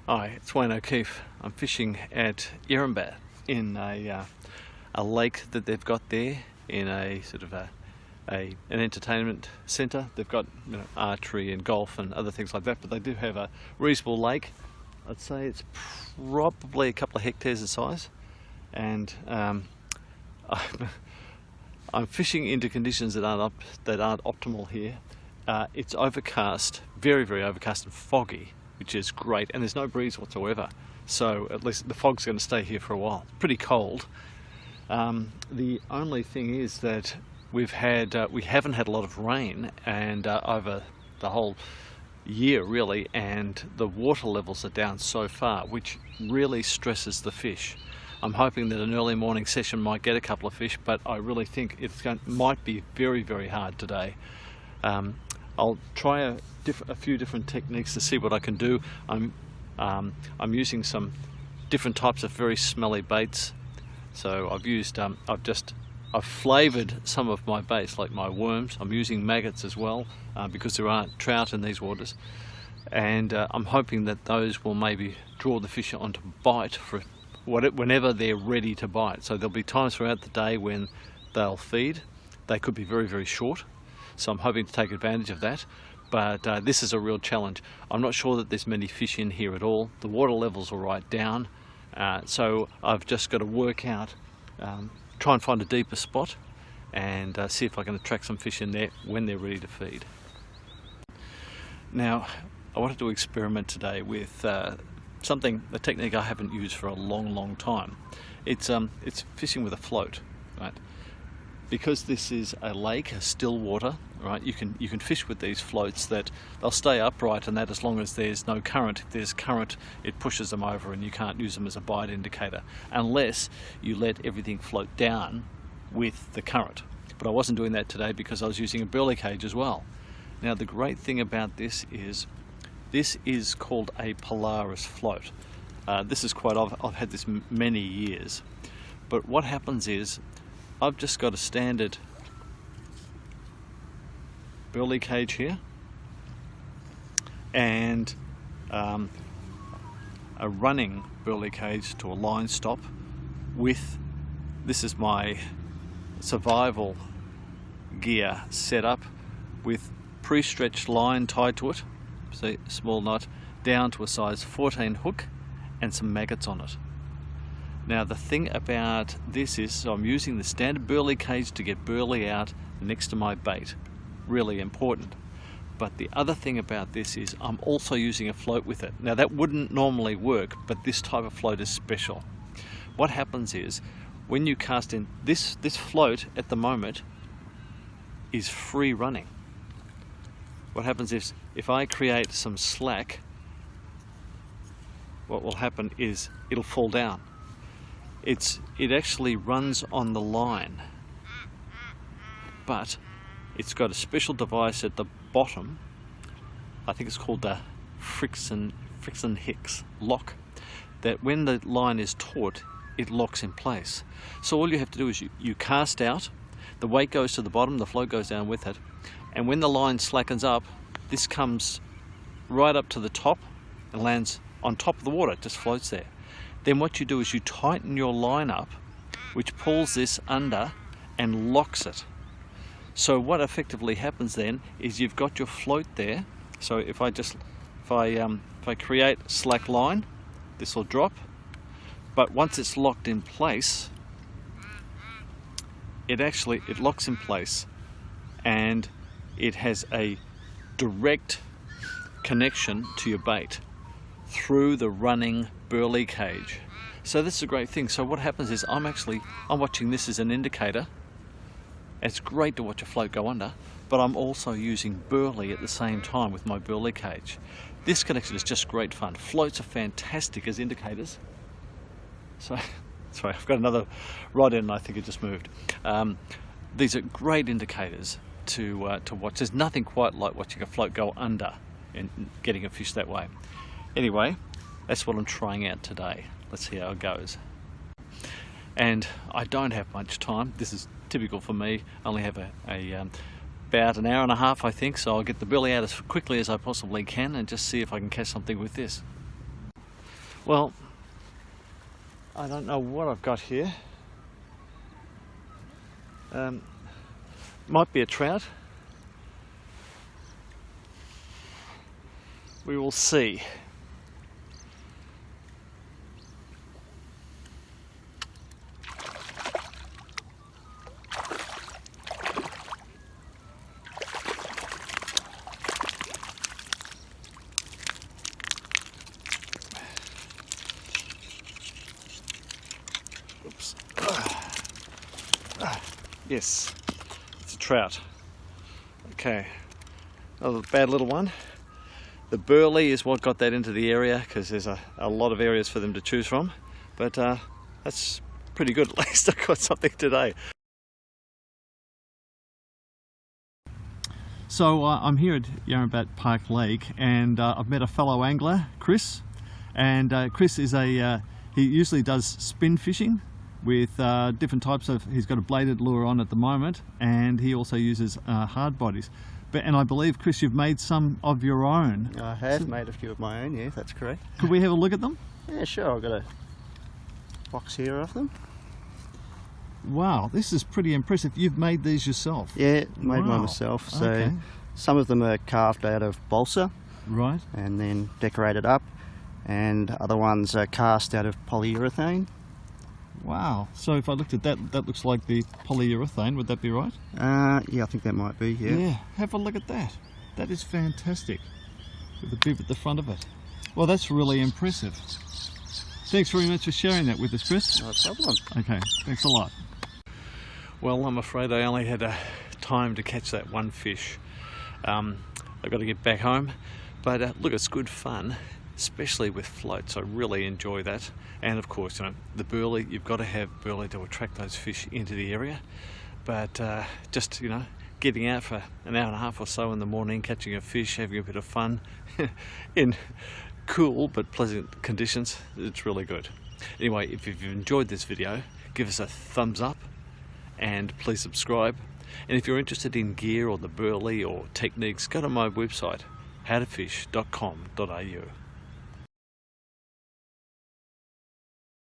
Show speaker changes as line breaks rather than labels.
Hi, it's Wayne O'Keefe. I'm fishing at Erambat in a lake that they've got there in a sort of an entertainment centre. They've got archery and golf and other things like that, but they do have a reasonable lake. I'd say it's probably a couple of hectares in size, and I'm fishing into conditions that aren't optimal here. It's overcast, very, very overcast and foggy, which is great, and there's no breeze whatsoever, so at least the fog's going to stay here for a while. It's pretty cold. The only thing is that we haven't had a lot of rain and over the whole year really, and the water levels are down so far, which really stresses the fish. I'm hoping that an early morning session might get a couple of fish, but I really think might be very, very hard today. I'll try a few different techniques to see what I can do. I'm using some different types of very smelly baits. So I've flavoured some of my baits, like my worms. I'm using maggots as well because there aren't trout in these waters, and I'm hoping that those will maybe draw the fish onto bite whenever they're ready to bite. So there'll be times throughout the day when they'll feed. They could be very, very short. So I'm hoping to take advantage of that, but this is a real challenge. I'm not sure that there's many fish in here at all. The water levels are right down, so I've just got to work out, try and find a deeper spot and see if I can attract some fish in there when they're ready to feed. Now, I wanted to experiment today with a technique I haven't used for a long, long time. It's fishing with a float, right? Because this is a lake, a still water, right? You can fish with these floats that they'll stay upright, and that as long as there's no current. If there's current, it pushes them over, and you can't use them as a bite indicator unless you let everything float down with the current. But I wasn't doing that today because I was using a burley cage as well. Now the great thing about this is called a Polaris float. I've had this many years, but what happens is I've just got a standard burley cage here and a running burley cage to a line stop this is my survival gear set up with pre-stretched line tied to it, see, small knot, down to a size 14 hook and some maggots on it. Now the thing about this is, so I'm using the standard burley cage to get burley out next to my bait. Really important. But the other thing about this is I'm also using a float with it. Now that wouldn't normally work, but this type of float is special. What happens is, when you cast in, this float at the moment is free running. What happens is, if I create some slack, what will happen is it'll fall down. It actually runs on the line, but it's got a special device at the bottom. I think it's called the Friction Hicks lock, that when the line is taut, it locks in place. So all you have to do is you cast out, the weight goes to the bottom, the float goes down with it, and when the line slackens up, this comes right up to the top and lands on top of the water. It just floats there. Then what you do is you tighten your line up, which pulls this under and locks it. So what effectively happens then is you've got your float there. So if I create slack line, this will drop. But once it's locked in place, it locks in place, and it has a direct connection to your bait through the running burley cage. So this is a great thing. So what happens is I'm watching this as an indicator. It's great to watch a float go under, but I'm also using burley at the same time with my burley cage. This connection is just great fun. Floats are fantastic as indicators. So, sorry, I've got another rod in and I think it just moved. These are great indicators to watch. There's nothing quite like watching a float go under and getting a fish that way. Anyway, that's what I'm trying out today. Let's see how it goes. And I don't have much time. This is typical for me. I only have about an hour and a half, I think, so I'll get the burley out as quickly as I possibly can and just see if I can catch something with this. Well, I don't know what I've got here. Might be a trout. We will see. Oops. Yes, it's a trout. Okay, another bad little one. The burley is what got that into the area, because there's a lot of areas for them to choose from. But that's pretty good. At least I got something today. So I'm here at Yarrambat Park Lake, and I've met a fellow angler, Chris. And Chris is he usually does spin fishing with different types of, he's got a bladed lure on at the moment, and he also uses hard bodies. And I believe, Chris, you've made some of your own.
I have made a few of my own, yeah, that's correct.
Could we have a look at them?
Yeah, sure, I've got a box here of them.
Wow, this is pretty impressive. You've made these yourself?
Yeah, made
Wow.
mine myself. So
Okay.
some of them are carved out of balsa.
Right.
And then decorated up, and other ones are cast out of polyurethane.
Wow. So if I looked at that, that looks like the polyurethane. Would that be right?
Yeah, I think that might be, yeah.
Yeah. Have a look at that. That is fantastic. With the bib at the front of it. Well, that's really impressive. Thanks very much for sharing that with us, Chris.
No problem.
Okay. Thanks a lot. Well, I'm afraid I only had time to catch that one fish. I've got to get back home. But look, it's good fun, especially with floats. I really enjoy that. And of course, you know, the burley, you've got to have burley to attract those fish into the area. But just, you know, getting out for an hour and a half or so in the morning, catching a fish, having a bit of fun in cool but pleasant conditions, it's really good. Anyway, if you've enjoyed this video, give us a thumbs up and please subscribe. And if you're interested in gear or the burley or techniques, go to my website, howtofish.com.au.